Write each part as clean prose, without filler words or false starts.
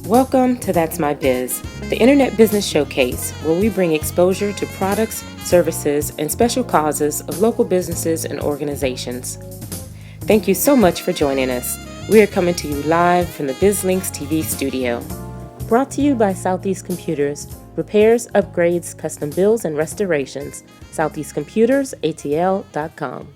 Welcome to That's My Biz, the Internet Business Showcase, where we bring exposure to products, services, and special causes of local businesses and organizations. Thank you so much for joining us. We are coming to you live from the BizLinks TV studio. Brought to you by Southeast Computers, repairs, upgrades, custom builds, and restorations. SoutheastComputersATL.com.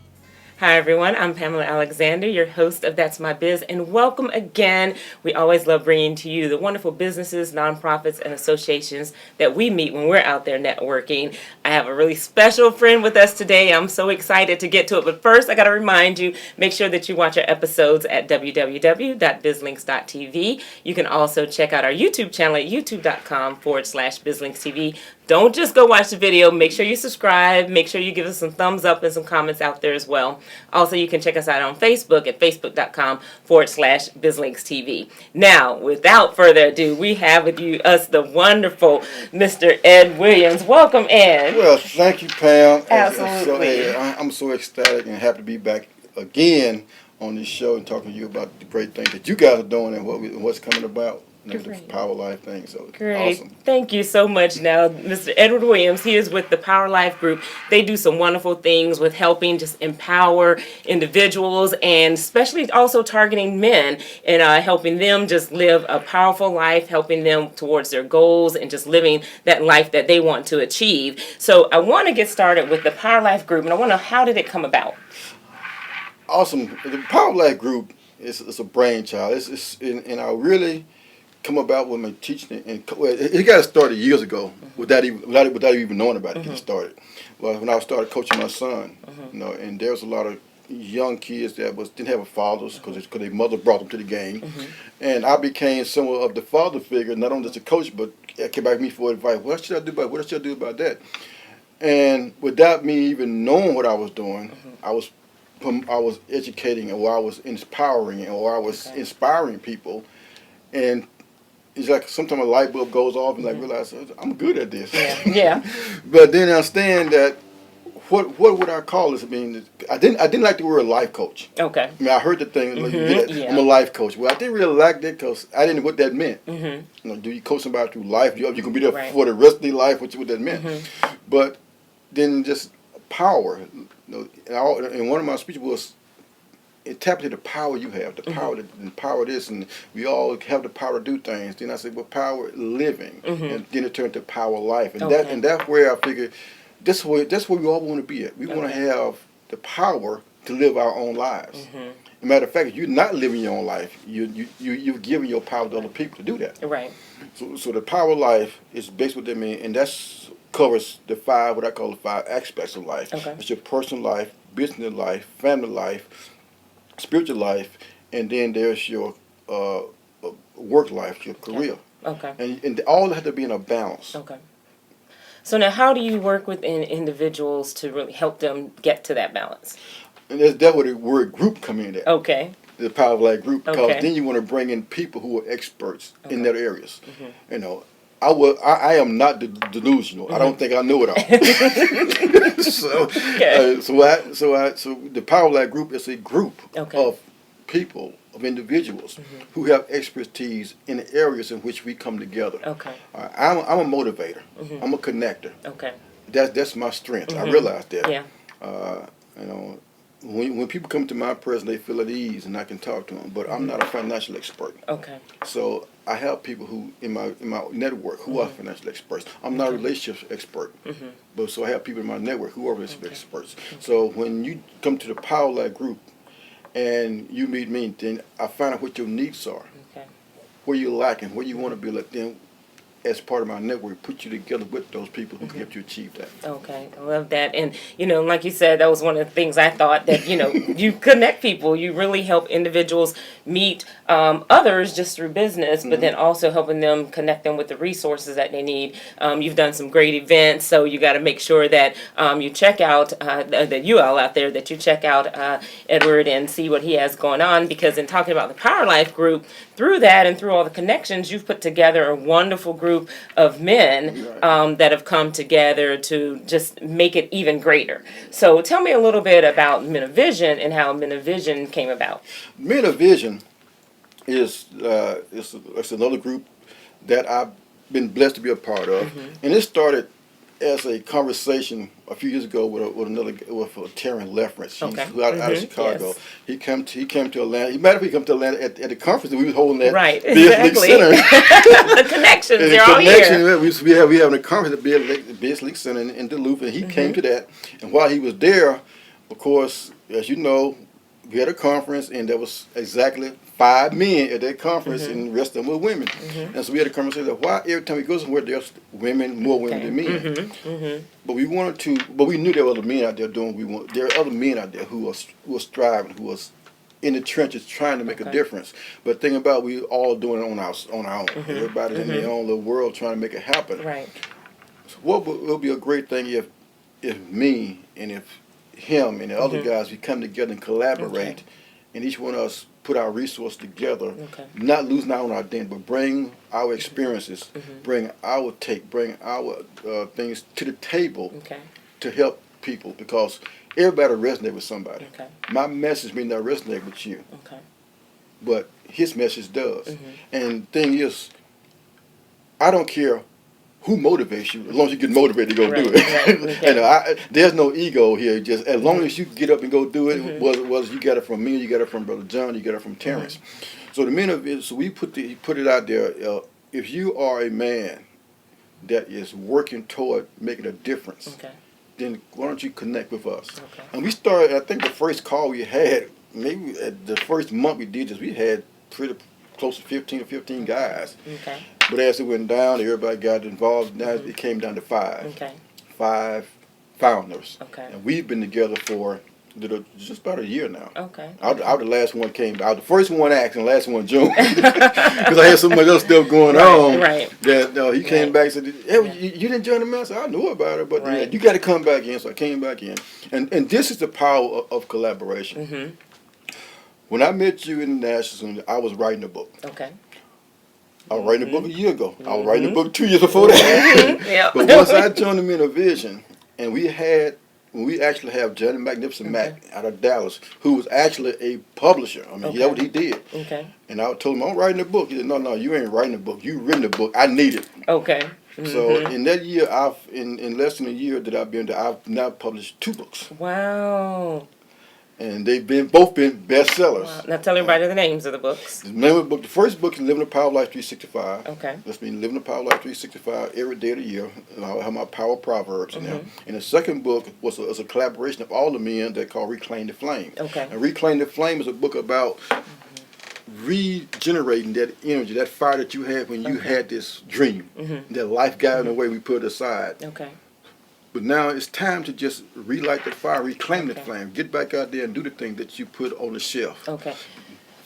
Hi everyone, I'm Pamela Alexander, your host of That's My Biz, and welcome again. We always love bringing to you the wonderful businesses, nonprofits, and associations that we meet when we're out there networking. I have a really special friend with us today. I'm so excited to get to it, but first I got to remind you, make sure that you watch our episodes at www.bizlinks.tv. You can also check out our YouTube channel at youtube.com/bizlinkstv. Don't just go watch the video. Make sure you subscribe. Make sure you give us some thumbs up and some comments out there as well. Also, you can check us out on Facebook at facebook.com/BizLinksTV. Now, without further ado, we have with us the wonderful Mr. Ed Williams. Welcome, Ed. Well, thank you, Pam. Absolutely. I'm so ecstatic and happy to be back again on this show and talking to you about the great things that you guys are doing and what's coming about. The Powerlife thing, so great. Awesome. Thank you so much. Now, Mr. Edward Williams, he is with the Powerlife Group. They do some wonderful things with helping just empower individuals and especially also targeting men and helping them just live a powerful life, helping them towards their goals and just living that life that they want to achieve. So I want to get started with the Powerlife Group, and I want to know, how did it come about? Awesome. The Powerlife Group is a brainchild. And I really come about with my teaching, and it got started years ago without even knowing about it. It started when I started coaching my son, and there was a lot of young kids that didn't have fathers because their mother brought them to the game, and I became somewhat of the father figure, not only as a coach, but it came back to me for advice. What should I do about that? And without me even knowing what I was doing, I was educating, or I was empowering, or I was inspiring people, and it's like sometimes a light bulb goes off and I realize I'm good at this. Yeah. But then I understand that what would I call this? I mean, I didn't like the word life coach. Okay. I mean, I heard the thing, I'm a life coach. Well, I didn't really like that because I didn't know what that meant. Do you coach somebody through life? You can be there for the rest of their life, what that meant. But then just power. And one of my speeches was, tap into the power you have, the power to empower this, and we all have the power to do things. Then I said, well, power living, and then it turned to power life, and that's where I figured that's where we all want to be at. We want to have the power to live our own lives. As a matter of fact, if you're not living your own life, you're giving your power to other people to do that. Right. So the power life is basically what that means, and that's covers what I call the 5 aspects of life. Okay. It's your personal life, business life, family life, spiritual life, and then there's your work life, your career. Okay. And all have to be in a balance. Okay. So now, how do you work with individuals to really help them get to that balance? And that's where the word group come in at. Okay. The Powerlife Group, because Okay. then you want to bring in people who are experts in their areas. I am not delusional. I don't think I know it all. So the Powerlife Group is a group of people, of individuals who have expertise in the areas in which we come together. Okay. I'm a motivator. I'm a connector. Okay. That's my strength. I realize that. Yeah. When people come to my presence, they feel at ease, and I can talk to them. But I'm not a financial expert. Okay. So I have people who in my network who are financial experts. I'm not a relationship expert, but so I have people in my network who are relationship experts. So when you come to the Powerlife Group and you meet me, then I find out what your needs are, where you're lacking, where you want to be. Then as part of my network, put you together with those people who can help you achieve that. Okay, I love that. And, like you said, that was one of the things I thought, that, you connect people. You really help individuals meet others just through business, but then also helping them, connect them with the resources that they need. You've done some great events, so you got to make sure that you check out, that you all out there, that you check out Edward and see what he has going on, because in talking about the Powerlife Group, through that and through all the connections, you've put together a wonderful group of men that have come together to just make it even greater. So tell me a little bit about Men of Vision and how Men of Vision came about. Men of Vision is another group that I've been blessed to be a part of. And it started as a conversation a few years ago with Terrence Lefference. He's out of Chicago. Yes. He came to Atlanta. He might have come to Atlanta at the conference that we was holding at Right, Biz League exactly. Center. The connections, And they're all here. we having a conference at Biz League Center in Duluth, and he came to that. And while he was there, of course, as you know, we had a conference, and there was exactly 5 men at that conference, and the rest of them were women. And so we had a conversation that why every time we go somewhere, there's women, more women than men. But we knew there were other men out there doing what we want. There are other men out there who were striving, who was in the trenches trying to make a difference. But think about we all doing it on our own. Everybody's in their own little world trying to make it happen. Right. So what would be a great thing if me and if him and the other guys, we come together and collaborate, and each one of us put our resources together, not losing out on our identity, but bring our experiences, bring our take, bring our things to the table to help people, because everybody resonate with somebody. My message may not resonate with you, but his message does. And the thing is, I don't care who motivates you, as long as you get motivated to go do it. And there's no ego here. Just as long as you get up and go do it, was you got it from me, you got it from Brother John, you got it from Terrence. So the men of it, so we put it out there. If you are a man that is working toward making a difference, then why don't you connect with us? And we started. I think the first call we had, maybe the first month we did this, we had pretty close to 15 guys. But as it went down, everybody got involved. Now it came down to 5. 5 founders. And we've been together for just about a year now. I was the last one came. I was the first one asked and the last one joined. Because I had so much other stuff going on. That he came back and said, hey, you didn't join the man? I said, I knew about it, but you got to come back in. So I came back in. And this is the power of collaboration. When I met you in Nashville, I was writing a book. I was writing a book a year ago. I was writing a book 2 years before that. But once I joined them in a vision, and we actually have Johnny Magnificent Mac out of Dallas, who was actually a publisher. I mean, that's what he did. And I told him, I'm writing a book. He said, no, you ain't writing a book. You written a book. I need it. So in that year, in less than a year that I've been there, I've now published 2 books. Wow. And they've both been bestsellers. Wow. Now tell everybody the names of the books. The name of the book, the first book is Living the Power of Life 365. That's mean Living the Power of Life 365 every day of the year. And I have my Power Proverbs in there. And the second book was a collaboration of all the men that called Reclaim the Flame. And Reclaim the Flame is a book about regenerating that energy, that fire that you had when you had this dream. That life got in the way, we put it aside. But now it's time to just relight the fire, reclaim the flame, get back out there and do the thing that you put on the shelf.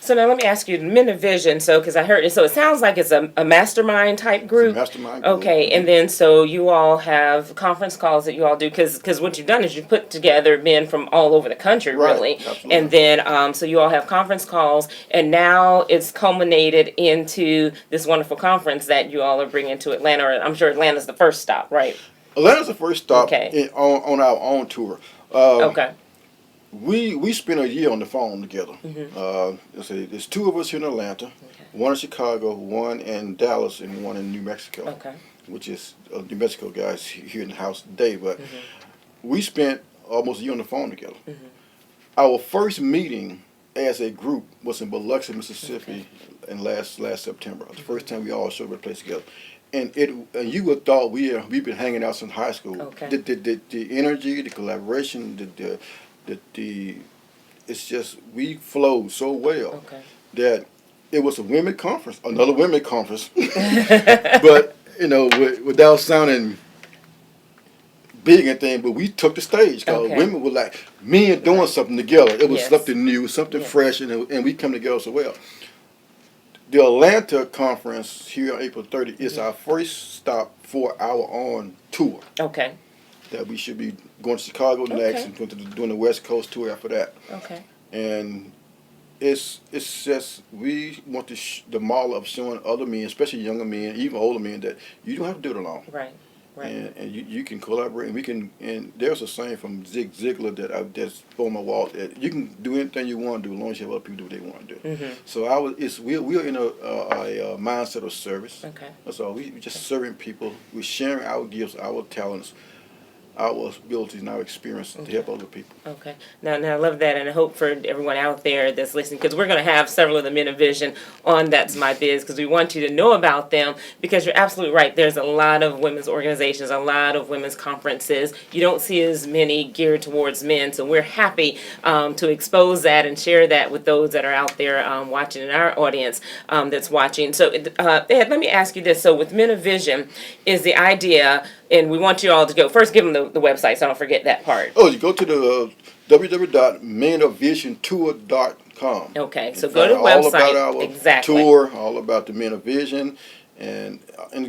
So now let me ask you, Men of Vision, so because I heard it, so it sounds like it's a mastermind type group. It's a mastermind group. And then so you all have conference calls that you all do, because what you've done is you put together men from all over the country, really. Absolutely. And then so you all have conference calls, and now it's culminated into this wonderful conference that you all are bringing to Atlanta. Or I'm sure Atlanta's the first stop, right? Atlanta's the first stop on our own tour. We spent a year on the phone together. Let's say there's 2 of us here in Atlanta, 1 in Chicago, 1 in Dallas, and 1 in New Mexico. Which is New Mexico guys here in the house today. But we spent almost a year on the phone together. Our first meeting as a group was in Biloxi, Mississippi, in last September. The first time we all showed up at a place together. And you would have thought we've been hanging out since high school. The energy, the collaboration, it's just we flowed so well that it was a women conference, another women conference. But without sounding big and thing, but we took the stage because women were like men doing something together. It was something new, something fresh, and we come together so well. The Atlanta conference here on April 30th is our first stop for our own tour. That we should be going to Chicago next and doing the West Coast tour after that. And it's just we want the model of showing other men, especially younger men, even older men, that you don't have to do it alone. and you can collaborate, and we can. And there's a saying from Zig Ziglar that's on my wall that you can do anything you want to do as long as you have other people do what they want to do. So we're in a mindset of service. Okay. That's all. We just serving people. We're sharing our gifts, our talents, our abilities, and our experience to help other people. Okay. Now I love that, and I hope for everyone out there that's listening, because we're going to have several of the Men of Vision on That's My Biz, because we want you to know about them, because you're absolutely right. There's a lot of women's organizations, a lot of women's conferences. You don't see as many geared towards men, so we're happy to expose that and share that with those that are out there watching, in our audience that's watching. So, Ed, let me ask you this. So with Men of Vision, is the idea, and we want you all to go, first give them the website so I don't forget that part. Oh, you go to the www.menofvisiontour.com. Okay, so go to the website. All about our tour, all about the Men of Vision, and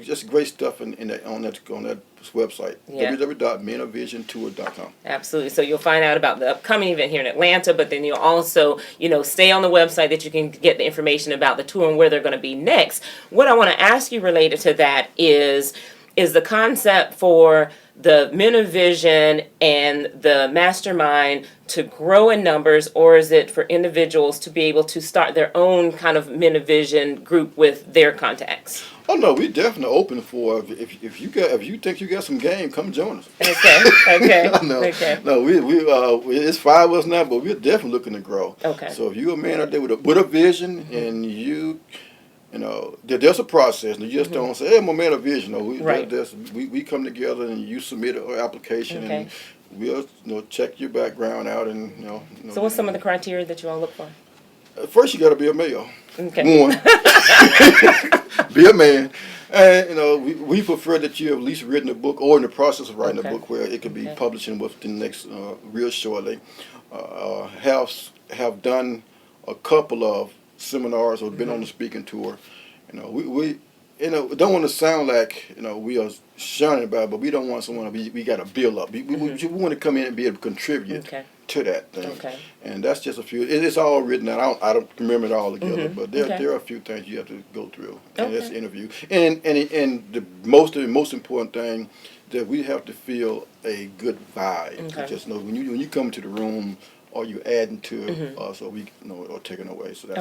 just great stuff on that website. Yeah. www.menofvisiontour.com. Absolutely. So you'll find out about the upcoming event here in Atlanta, but then you'll also, stay on the website that you can get the information about the tour and where they're going to be next. What I want to ask you related to that is the concept for the Men of Vision and the mastermind to grow in numbers, or is it for individuals to be able to start their own kind of Men of Vision group with their contacts? Oh no, we're definitely open for if you think you got some game, come join us. Okay. No, we it's 5 of us now, but we're definitely looking to grow. Okay. So if you're a man out there with a vision, and there's a process, and you just don't say, "Hey, I'm a man of vision." No, we come together, and you submit an application, and we'll check your background out, and So what's some of the criteria that you all look for? First, you got to be a male. Okay. One, be a man, and we prefer that you have at least written a book, or in the process of writing a book, where it could be publishing within the next real shortly. Have done a couple of seminars or been on the speaking tour. We don't want to sound like we are shunning about it, but we don't want someone we got to build up. We want to come in and be able to contribute to that thing. Okay. And that's just a few. It's all written out. I don't remember it all together, but there are a few things you have to go through in this interview. And the most important thing, that we have to feel a good vibe. Okay. Just know when you come to the room, or you adding to so we or taking away. So that's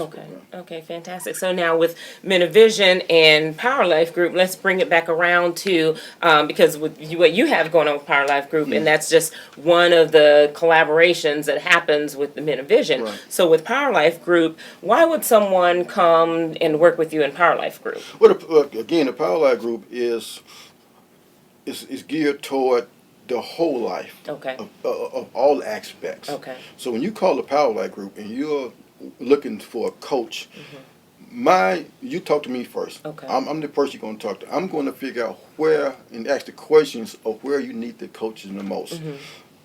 okay, fantastic. So now with Men of Vision and Powerlife Group, let's bring it back around to because with what you have going on with Powerlife Group, and that's just one of the collaborations that happens with the Men of Vision. Right. So with Powerlife Group, why would someone come and work with you in Powerlife Group? Well, again, the Powerlife Group is geared toward the whole life of all aspects. Okay. So when you call the Powerlife Group and you're looking for a coach, you talk to me first. Okay. I'm the person you're going to talk to. I'm going to figure out where and ask the questions of where you need the coaching the most.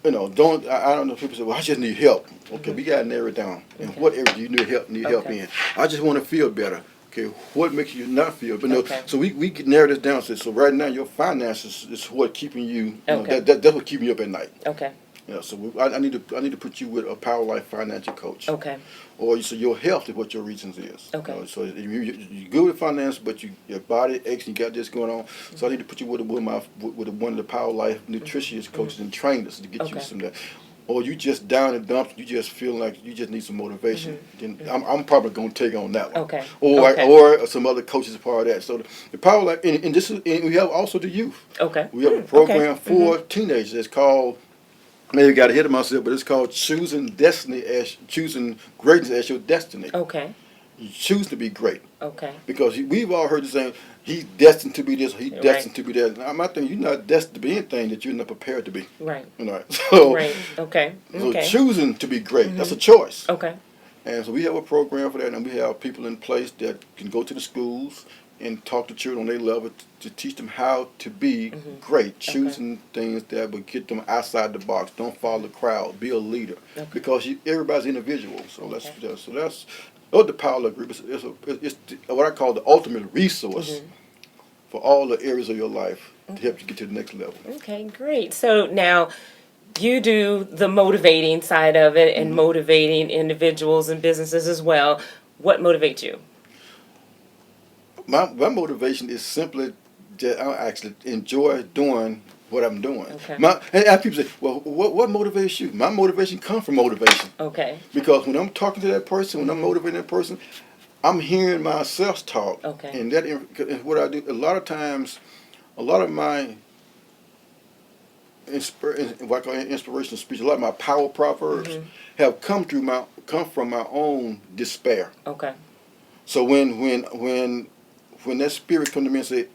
I don't know if people say, well, I just need help. Okay, we got to narrow it down. And what area do you need help in? I just want to feel better. Okay, what makes you not feel? But so we can narrow this down. So right now, your finances is what keeping you. That's what keeping you up at night. Okay. So I need to put you with a Powerlife financial coach. Okay. Or so your health is what your reasons is. Okay. So you're good with finance, but your body aches, you got this going on. So I need to put you with one of the Powerlife nutritionist coaches and trainers to get you some of that. Or you just down and dumps, you just feel like you just need some motivation, then I'm probably going to take on that one. Okay. Or some other coaches are part of that. So the Powerlife, and we have also the youth. Okay. We have a program for teenagers. It's called, maybe got ahead of myself, but it's called choosing greatness as your destiny. Okay. You choose to be great. Okay. Because we've all heard the saying, he's destined to be this, he's destined to be that. Now, my thing, you're not destined to be anything that you're not prepared to be. Right. So, okay. So choosing to be great, that's a choice. Okay. And so we have a program for that, and we have people in place that can go to the schools and talk to children on their level to teach them how to be great, choosing things that would get them outside the box. Don't follow the crowd. Be a leader, because everybody's individual. So that's the Powerlife Group. It's what I call the ultimate resource for all the areas of your life to help you get to the next level. Okay, great. So now you do the motivating side of it and motivating individuals and businesses as well. What motivates you? My motivation is simply I actually enjoy doing what I'm doing. Okay. And people say, well, what motivates you? My motivation comes from motivation. Okay. Because when I'm talking to that person, when I'm motivating that person, I'm hearing myself talk. Okay. And that is what I do. A lot of times, a lot of my what I call inspirational speech, a lot of my power proverbs have come from my own despair. Okay. So when that spirit come to me and say,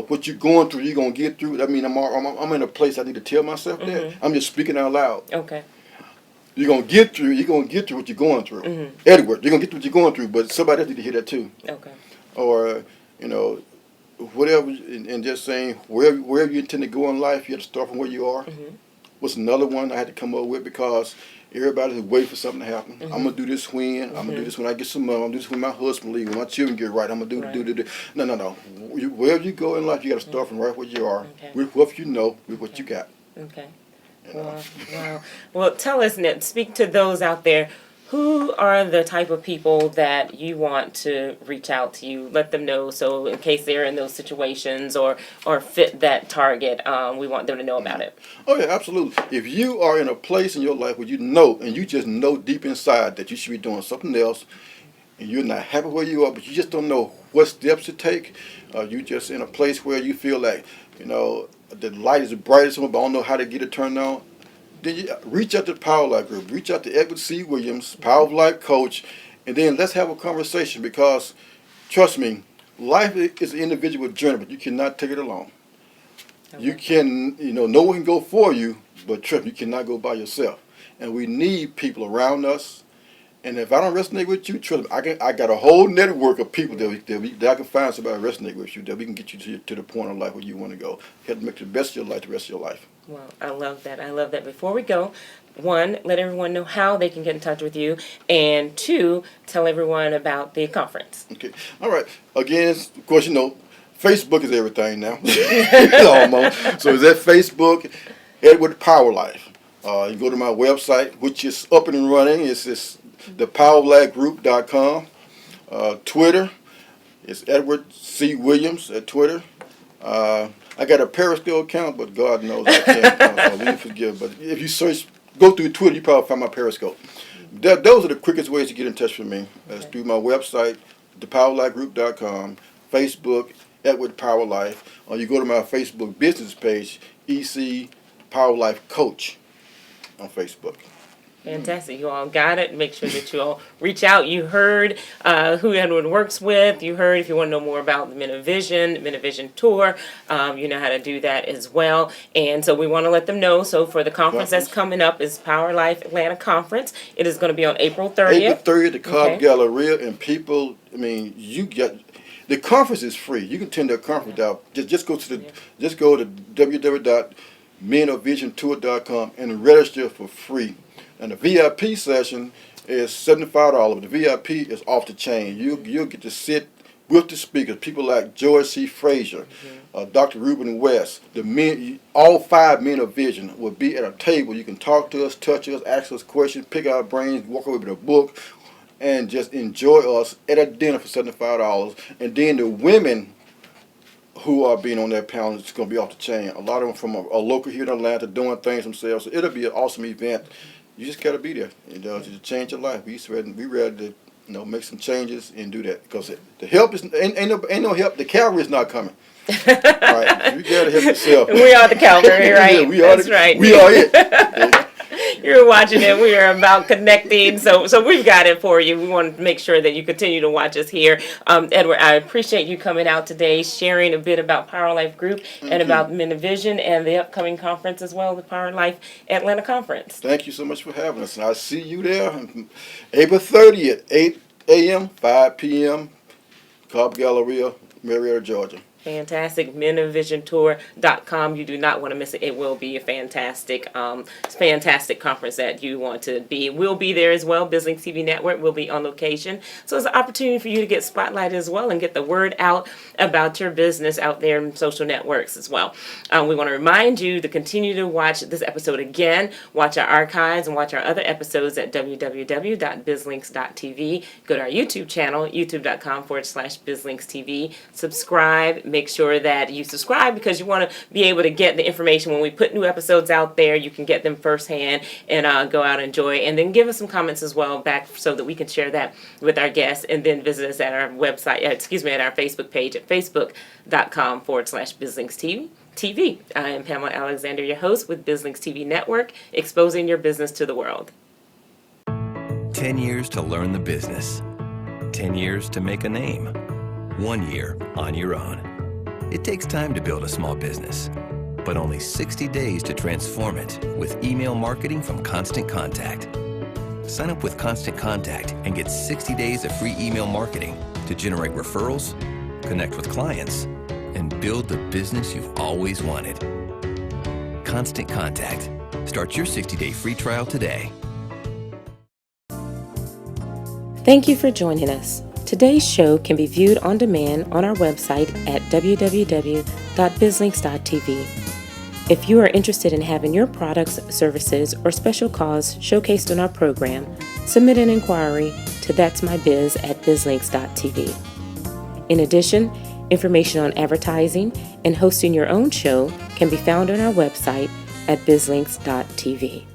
what you're going through, you're gonna get through. I mean, I'm in a place I need to tell myself that. I'm just speaking out loud. Okay. You're gonna get through. You're gonna get through what you're going through. Edward, you're gonna get through what you're going through. But somebody else need to hear that too. Okay. Or whatever, and just saying wherever you intend to go in life, you have to start from where you are. What's another one I had to come up with because everybody's waiting for something to happen. I'm gonna do this when I'm gonna do this when I get some money. I'm gonna do this when my husband leaves, when my children get right. I'm gonna do. No. Wherever you go in life, you got to start from right where you are with what you know, with what you got. Okay. Wow. Well, tell us, Ned, speak to those out there. Who are the type of people that you want to reach out to you? Let them know, so in case they're in those situations or fit that target, we want them to know about it. Oh yeah, absolutely. If you are in a place in your life where you know, and you just know deep inside that you should be doing something else, and you're not happy where you are, but you just don't know what steps to take, you just in a place where you feel like, the light is the brightest one, but I don't know how to get it turned on, then you reach out to the Powerlife Group. Reach out to Edward C. Williams, Powerlife Coach, and then let's have a conversation because, trust me, life is an individual journey, but you cannot take it alone. Okay. You can, no one can go for you, but trust me, you cannot go by yourself. And we need people around us. And if I don't resonate with you, trust me, I got a whole network of people that I can find somebody to resonate with you, that we can get you to the point of life where you want to go. You have to make the best of your life the rest of your life. Well, I love that. Before we go, one, let everyone know how they can get in touch with you, and two, tell everyone about the conference. Okay. All right. Again, of course, Facebook is everything now. Almost. So is that Facebook, Edward Powerlife. You go to my website, which is up and running. It's thepowerlifegroup.com. Twitter, it's Edward C. Williams at Twitter. I got a Periscope account, but God knows I can't. So we forgive. But if you go through Twitter, you probably find my Periscope. Those are the quickest ways to get in touch with me. That's through my website, thepowerlifegroup.com, Facebook, Edward Powerlife, or you go to my Facebook business page, EC Powerlife Coach on Facebook. Fantastic. You all got it. Make sure that you all reach out. You heard who Edward works with. You heard if you want to know more about the Men of Vision Tour, you know how to do that as well. And so we want to let them know. So for the conference that's coming up is Powerlife Atlanta Conference. It is going to be on April 30th. April 30th, the Cobb Galleria. And people, the conference is free. You can attend the conference out. Just go to www.menofvisiontour.com and register for free. And the VIP session is $75. The VIP is off the chain. You'll get to sit with the speakers, people like George C. Frazier, Dr. Reuben West. All 5 men of vision will be at a table. You can talk to us, touch us, ask us questions, pick our brains, walk away with a book, and just enjoy us at a dinner for $75. And then the women who are being on that panel is going to be off the chain. A lot of them from a local here in Atlanta doing things themselves. So it'll be an awesome event. You just got to be there, to change your life. We ready to, make some changes and do that because the help ain't no help. The Calvary is not coming. All right, you got to help yourself. We are the Calvary, right? Yeah, right. We are it. You're watching it. We are about connecting. So we've got it for you. We want to make sure that you continue to watch us here. Edward, I appreciate you coming out today, sharing a bit about Powerlife Group and about Men of Vision and the upcoming conference as well, the Powerlife Atlanta Conference. Thank you so much for having us. And I'll see you there April 30th, 8 a.m., 5 p.m., Cobb Galleria, Marietta, Georgia. Fantastic. menofvisiontour.com. You do not want to miss it. It will be a fantastic conference that you want to be. We'll be there as well. BizLinks TV Network will be on location. So it's an opportunity for you to get spotlighted as well and get the word out about your business out there in social networks as well. We want to remind you to continue to watch this episode again. Watch our archives and watch our other episodes at www.bizlinks.tv. Go to our YouTube channel, youtube.com/BizLinksTV. Subscribe. make sure that you subscribe, because you want to be able to get the information when we put new episodes out there. You can get them firsthand and go out and enjoy. And then give us some comments as well back so that we can share that with our guests. And then visit us at our website, at our Facebook page at facebook.com/BizLinksTV. I am Pamela Alexander, your host with BizLinks TV Network, exposing your business to the world. 10 years to learn the business. 10 years to make a name. 1 year on your own. It takes time to build a small business, but only 60 days to transform it with email marketing from Constant Contact. Sign up with Constant Contact and get 60 days of free email marketing to generate referrals, connect with clients, and build the business you've always wanted. Constant Contact. Start your 60-day free trial today. Thank you for joining us. Today's show can be viewed on demand on our website at www.bizlinks.tv. If you are interested in having your products, services, or special cause showcased on our program, submit an inquiry to That's My Biz at bizlinks.tv. In addition, information on advertising and hosting your own show can be found on our website at bizlinks.tv.